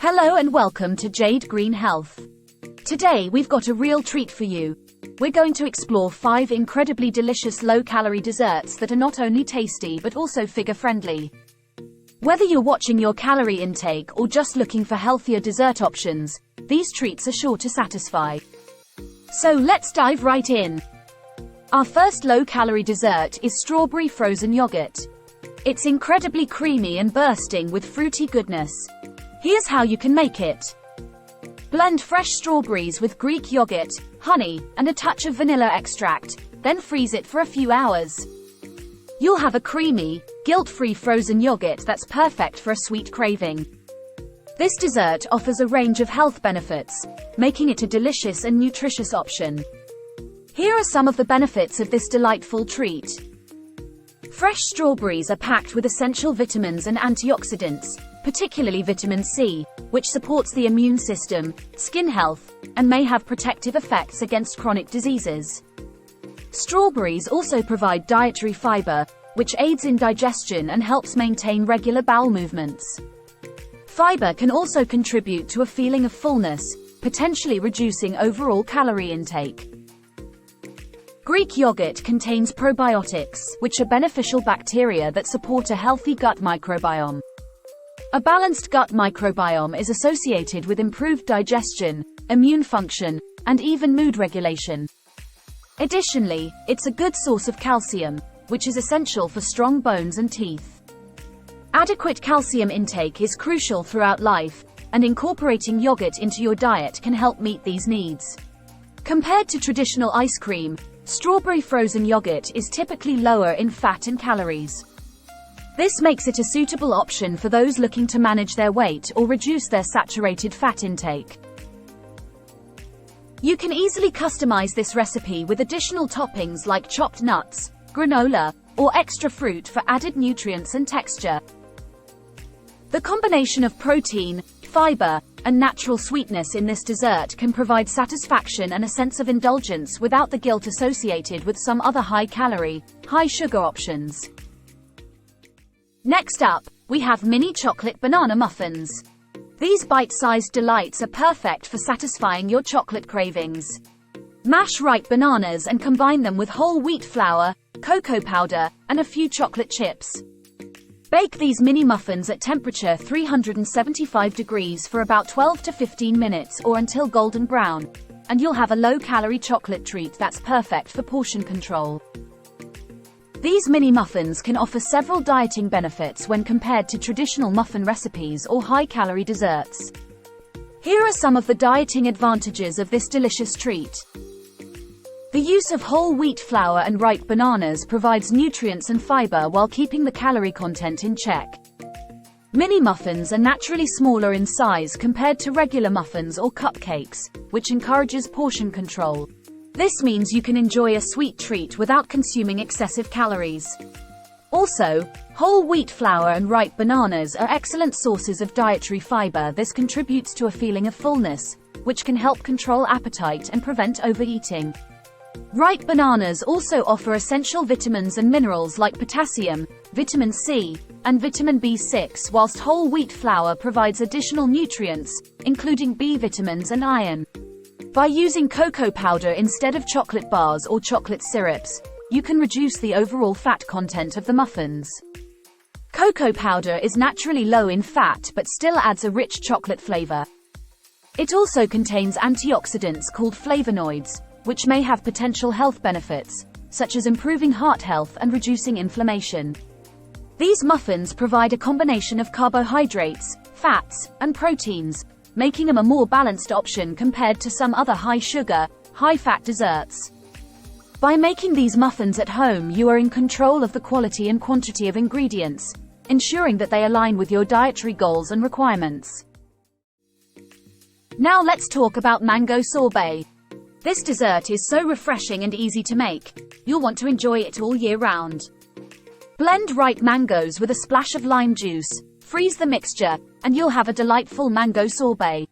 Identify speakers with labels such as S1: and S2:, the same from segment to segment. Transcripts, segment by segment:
S1: Hello and welcome to Jade Green Health. Today we've got a real treat for you. We're going to explore 5 incredibly delicious low-calorie desserts that are not only tasty but also figure-friendly. Whether you're watching your calorie intake or just looking for healthier dessert options, these treats are sure to satisfy. So let's dive right in. Our first low-calorie dessert is strawberry frozen yogurt. It's incredibly creamy and bursting with fruity goodness. Here's how you can make it. Blend fresh strawberries with Greek yogurt, honey, and a touch of vanilla extract, then freeze it for a few hours. You'll have a creamy, guilt-free frozen yogurt that's perfect for a sweet craving. This dessert offers a range of health benefits, making it a delicious and nutritious option. Here are some of the benefits of this delightful treat. Fresh strawberries are packed with essential vitamins and antioxidants, particularly vitamin C, which supports the immune system, skin health, and may have protective effects against chronic diseases. Strawberries also provide dietary fiber, which aids in digestion and helps maintain regular bowel movements. Fiber can also contribute to a feeling of fullness, potentially reducing overall calorie intake. Greek yogurt contains probiotics, which are beneficial bacteria that support a healthy gut microbiome. A balanced gut microbiome is associated with improved digestion, immune function, and even mood regulation. Additionally, it's a good source of calcium, which is essential for strong bones and teeth. Adequate calcium intake is crucial throughout life, and incorporating yogurt into your diet can help meet these needs. Compared to traditional ice cream, strawberry frozen yogurt is typically lower in fat and calories. This makes it a suitable option for those looking to manage their weight or reduce their saturated fat intake. You can easily customize this recipe with additional toppings like chopped nuts, granola, or extra fruit for added nutrients and texture. The combination of protein, fiber, and natural sweetness in this dessert can provide satisfaction and a sense of indulgence without the guilt associated with some other high-calorie, high-sugar options. Next up, we have mini chocolate banana muffins. These bite-sized delights are perfect for satisfying your chocolate cravings. Mash ripe bananas and combine them with whole wheat flour, cocoa powder, and a few chocolate chips. Bake these mini muffins at temperature 375 degrees for about 12 to 15 minutes or until golden brown, and you'll have a low-calorie chocolate treat that's perfect for portion control. These mini muffins can offer several dieting benefits when compared to traditional muffin recipes or high-calorie desserts. Here are some of the dieting advantages of this delicious treat. The use of whole wheat flour and ripe bananas provides nutrients and fiber while keeping the calorie content in check. Mini muffins are naturally smaller in size compared to regular muffins or cupcakes, which encourages portion control. This means you can enjoy a sweet treat without consuming excessive calories. Also, whole wheat flour and ripe bananas are excellent sources of dietary fiber. This contributes to a feeling of fullness, which can help control appetite and prevent overeating. Ripe bananas also offer essential vitamins and minerals like potassium, vitamin C, and vitamin B6, whilst whole wheat flour provides additional nutrients, including B vitamins and iron. By using cocoa powder instead of chocolate bars or chocolate syrups, you can reduce the overall fat content of the muffins. Cocoa powder is naturally low in fat but still adds a rich chocolate flavor. It also contains antioxidants called flavonoids, which may have potential health benefits, such as improving heart health and reducing inflammation. These muffins provide a combination of carbohydrates, fats, and proteins, making them a more balanced option compared to some other high-sugar, high-fat desserts. By making these muffins at home, you are in control of the quality and quantity of ingredients, ensuring that they align with your dietary goals and requirements. Now let's talk about mango sorbet. This dessert is so refreshing and easy to make, you'll want to enjoy it all year round. Blend ripe mangoes with a splash of lime juice, freeze the mixture, and you'll have a delightful mango sorbet.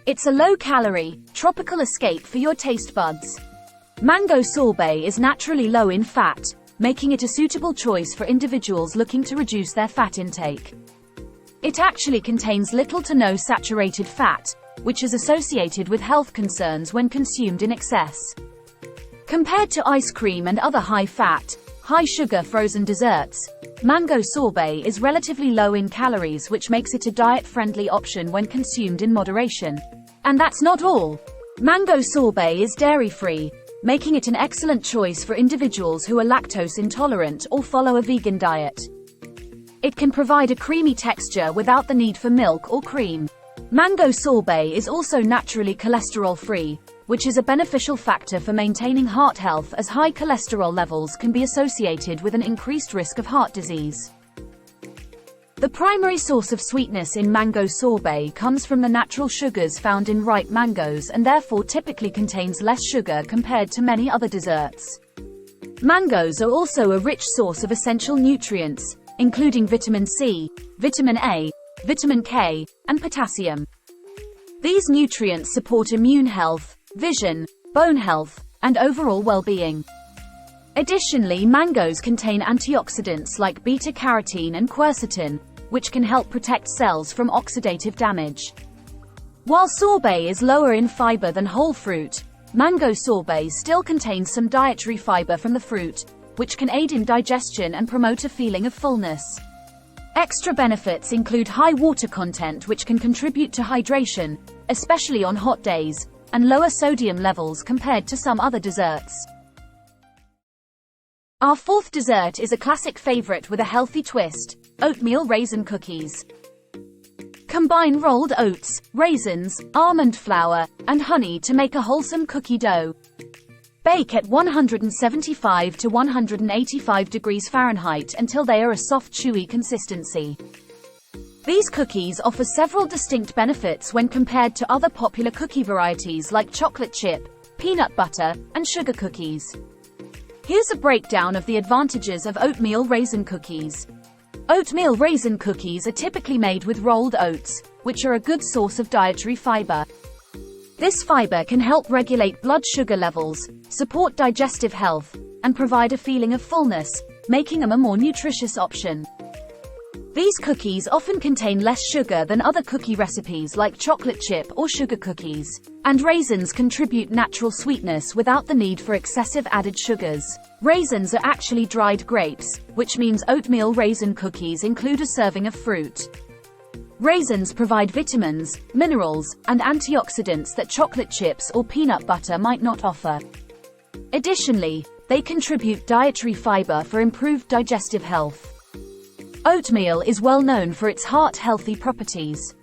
S1: It's a low-calorie, tropical escape for your taste buds. Mango sorbet is naturally low in fat, making it a suitable choice for individuals looking to reduce their fat intake. It actually contains little to no saturated fat, which is associated with health concerns when consumed in excess. Compared to ice cream and other high-fat, high-sugar frozen desserts, mango sorbet is relatively low in calories, which makes it a diet-friendly option when consumed in moderation. And that's not all. Mango sorbet is dairy-free, making it an excellent choice for individuals who are lactose intolerant or follow a vegan diet. It can provide a creamy texture without the need for milk or cream. Mango sorbet is also naturally cholesterol-free, which is a beneficial factor for maintaining heart health, as high cholesterol levels can be associated with an increased risk of heart disease. The primary source of sweetness in mango sorbet comes from the natural sugars found in ripe mangoes, and therefore typically contains less sugar compared to many other desserts. Mangoes are also a rich source of essential nutrients, including vitamin C, vitamin A, vitamin K, and potassium. These nutrients support immune health, vision, bone health, and overall well-being. Additionally, mangoes contain antioxidants like beta-carotene and quercetin, which can help protect cells from oxidative damage. While sorbet is lower in fiber than whole fruit, mango sorbet still contains some dietary fiber from the fruit, which can aid in digestion and promote a feeling of fullness. Extra benefits include high water content, which can contribute to hydration, especially on hot days, and lower sodium levels compared to some other desserts. Our fourth dessert is a classic favorite with a healthy twist: oatmeal raisin cookies. Combine rolled oats, raisins, almond flour, and honey to make a wholesome cookie dough. Bake at 175 to 185 degrees Fahrenheit until they are a soft, chewy consistency. These cookies offer several distinct benefits when compared to other popular cookie varieties like chocolate chip, peanut butter, and sugar cookies. Here's a breakdown of the advantages of oatmeal raisin cookies. Oatmeal raisin cookies are typically made with rolled oats, which are a good source of dietary fiber. This fiber can help regulate blood sugar levels, support digestive health, and provide a feeling of fullness, making them a more nutritious option. These cookies often contain less sugar than other cookie recipes like chocolate chip or sugar cookies, and raisins contribute natural sweetness without the need for excessive added sugars. Raisins are actually dried grapes, which means oatmeal raisin cookies include a serving of fruit. Raisins provide vitamins, minerals, and antioxidants that chocolate chips or peanut butter might not offer. Additionally, they contribute dietary fiber for improved digestive health. Oatmeal is well known for its heart-healthy properties.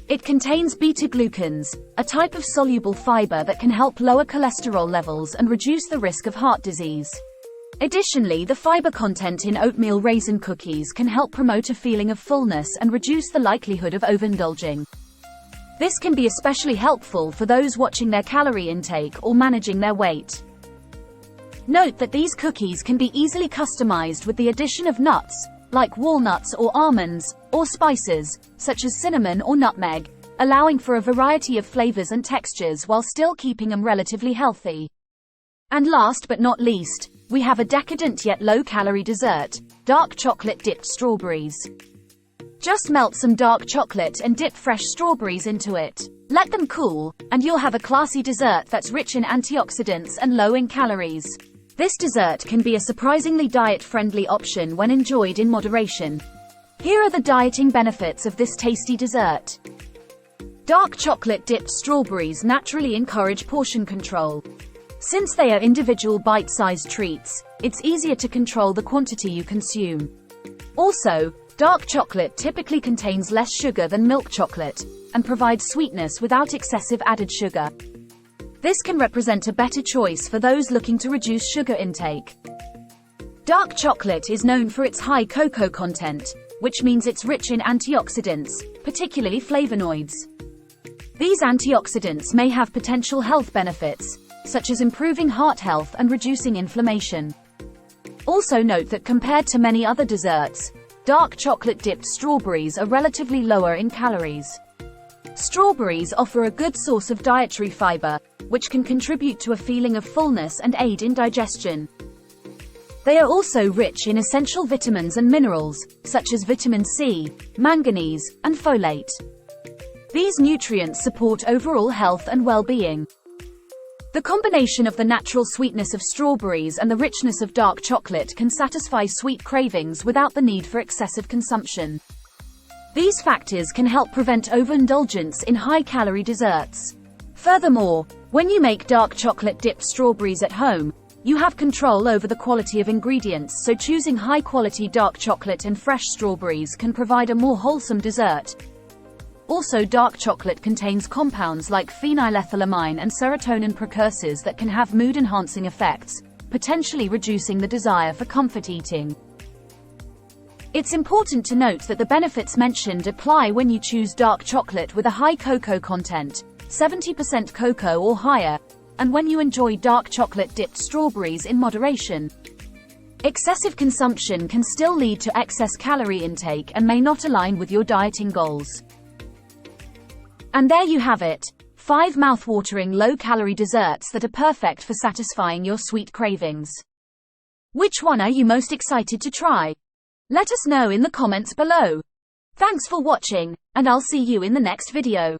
S1: It contains beta-glucans, a type of soluble fiber that can help lower cholesterol levels and reduce the risk of heart disease. Additionally, the fiber content in oatmeal raisin cookies can help promote a feeling of fullness and reduce the likelihood of overindulging. This can be especially helpful for those watching their calorie intake or managing their weight. Note that these cookies can be easily customized with the addition of nuts, like walnuts or almonds, or spices, such as cinnamon or nutmeg, allowing for a variety of flavors and textures while still keeping them relatively healthy. And last but not least, we have a decadent yet low-calorie dessert: dark chocolate-dipped strawberries. Just melt some dark chocolate and dip fresh strawberries into it. Let them cool, and you'll have a classy dessert that's rich in antioxidants and low in calories. This dessert can be a surprisingly diet-friendly option when enjoyed in moderation. Here are the dieting benefits of this tasty dessert. Dark chocolate-dipped strawberries naturally encourage portion control. Since they are individual bite-sized treats, it's easier to control the quantity you consume. Also, dark chocolate typically contains less sugar than milk chocolate, and provides sweetness without excessive added sugar. This can represent a better choice for those looking to reduce sugar intake. Dark chocolate is known for its high cocoa content, which means it's rich in antioxidants, particularly flavonoids. These antioxidants may have potential health benefits, such as improving heart health and reducing inflammation. Also note that compared to many other desserts, dark chocolate-dipped strawberries are relatively lower in calories. Strawberries offer a good source of dietary fiber, which can contribute to a feeling of fullness and aid in digestion. They are also rich in essential vitamins and minerals, such as vitamin C, manganese, and folate. These nutrients support overall health and well-being. The combination of the natural sweetness of strawberries and the richness of dark chocolate can satisfy sweet cravings without the need for excessive consumption. These factors can help prevent overindulgence in high-calorie desserts. Furthermore, when you make dark chocolate-dipped strawberries at home, you have control over the quality of ingredients, so choosing high-quality dark chocolate and fresh strawberries can provide a more wholesome dessert. Also, dark chocolate contains compounds like phenylethylamine and serotonin precursors that can have mood-enhancing effects, potentially reducing the desire for comfort eating. It's important to note that the benefits mentioned apply when you choose dark chocolate with a high cocoa content, 70% cocoa or higher, and when you enjoy dark chocolate-dipped strawberries in moderation. Excessive consumption can still lead to excess calorie intake and may not align with your dieting goals. And there you have it, 5 mouth-watering low-calorie desserts that are perfect for satisfying your sweet cravings. Which one are you most excited to try? Let us know in the comments below. Thanks for watching, and I'll see you in the next video.